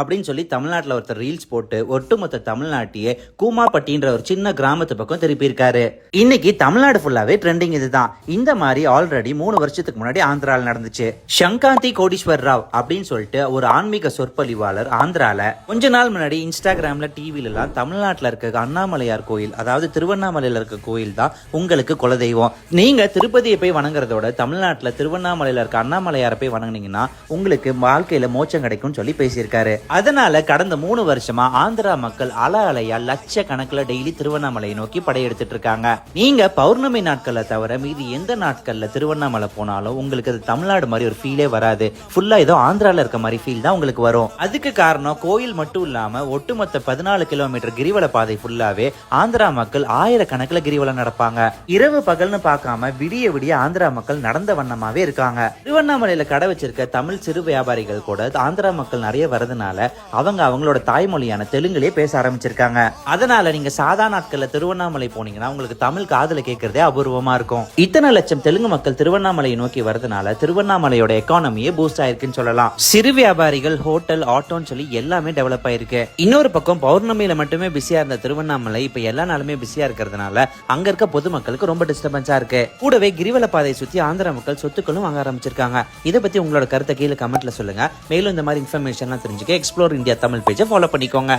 அப்படின்னு சொல்லி தமிழ்நாட்டுல ஒருத்தர் ரீல்ஸ் போட்டு ஒட்டுமொத்த தமிழ்நாட்டையே கூமாப்பட்டின்ற ஒரு சின்ன கிராமத்து பக்கம் திருப்பி இருக்காரு. இன்னைக்கு தமிழ்நாடு ஃபுல்லாவே ட்ரெண்டிங் இதுதான். இந்த மாதிரி ஆல்ரெடி 3 வருஷத்துக்கு முன்னாடி ஆந்திரால நடந்துச்சு. சங்காந்தி கோடீஸ்வர் ராவ் அப்படின்னு சொல்லிட்டு ஒரு ஆன்மீக சொற்பொழிவாளர் ஆந்திரால கொஞ்ச நாள் முன்னாடி இன்ஸ்டாகிராம்ல டிவில எல்லாம் தமிழ்நாட்டுல இருக்க அண்ணாமலையார் கோயில், அதாவது திருவண்ணாமலையில இருக்க கோயில் தான் உங்களுக்கு குலதெய்வம். நீங்க திருப்பதியை போய் வணங்குறதோட தமிழ்நாட்டுல திருவண்ணாமலையில இருக்க அண்ணாமலையாரை போய் வணங்குனீங்கன்னா உங்களுக்கு வாழ்க்கையில மோட்சம் கிடைக்கும் சொல்லி பேசியிருக்காரு. அதனால கடந்த 3 வருஷமா ஆந்திரா மக்கள் அலையா லட்சக்கணக்கில் டெய்லி திருவண்ணாமலையை நோக்கி படையெடுத்துட்டு இருக்காங்க. நீங்க பௌர்ணமி நாட்கள்ல தவிர மீதி எந்த நாட்கள்ல திருவண்ணாமலை போனாலும் உங்களுக்கு அது தமிழ்நாடு மாதிரி ஒரு ஃபீலே வராது. ஃபுல்லா ஏதோ ஆந்திரால இருக்க மாதிரி ஃபீல் தான் உங்களுக்கு வரும். அதுக்கு காரணம் கோயில் மட்டும் இல்லாம ஒட்டுமொத்த 14 கிலோமீட்டர் கிரிவல பாதை ஃபுல்லாவே ஆந்திரா மக்கள் ஆயிரக்கணக்கில் கிரிவலம் நடப்பாங்க. இரவு பகல்னு பார்க்காம விடிய விடிய ஆந்திரா மக்கள் நடந்த வண்ணமாவே இருக்காங்க. திருவண்ணாமலையில கடை வச்சிருக்க தமிழ் சிறு வியாபாரிகள் கூட ஆந்திரா மக்கள் நிறைய வரதுனால அவங்களோட தாய்மொழியான தெலுங்குலயே பேச ஆரம்பிச்சிருக்காங்க. அதனால நீங்க சாதா நாட்கள்ல திருவண்ணாமலை போனீங்கன்னா உங்களுக்கு தமிழ் காதுல கேட்கறதே அபூர்வமா இருக்கும். இத்தனை லட்சம் தெலுங்கு மக்கள் திருவண்ணாமலையை நோக்கி வரதுனால திருவண்ணாமலையோட எக்கானமியே பூஸ்ட் ஆயிருக்குன்னு சொல்லலாம். சிறு வியாபாரிகள், ஹோட்டல், ஆட்டோன்னு சொல்லி எல்லாமே டெவலப் ஆயிருக்கு. இன்னொரு பக்கம் பௌர்ணமியில மட்டுமே பிஸியா இருந்த திருவண்ணாமலை இப்ப எல்லா நாளுமே பிஸியா இருக்கிறதுனால அங்க இருக்க பொதுமக்களுக்கு ரொம்ப டிஸ்டர்பன்ஸா இருக்கு. கூடவே கிரிவல பாதையை சுத்தி ஆந்திரா மக்கள் சொத்துக்களும் வாங்க ஆரம்பிச்சிருக்காங்க. இதை பத்தி உங்களோட கருத்தை கீழே கமெண்ட்ல சொல்லுங்க. மேலும் இந்த மாதிரி இன்ஃபர்மேஷன்லாம் தெரிஞ்சுக்க எக்ஸ்ப்ளோர் இந்தியா தமிழ் பேஜை ஃபாலோ பண்ணிக்கோங்க.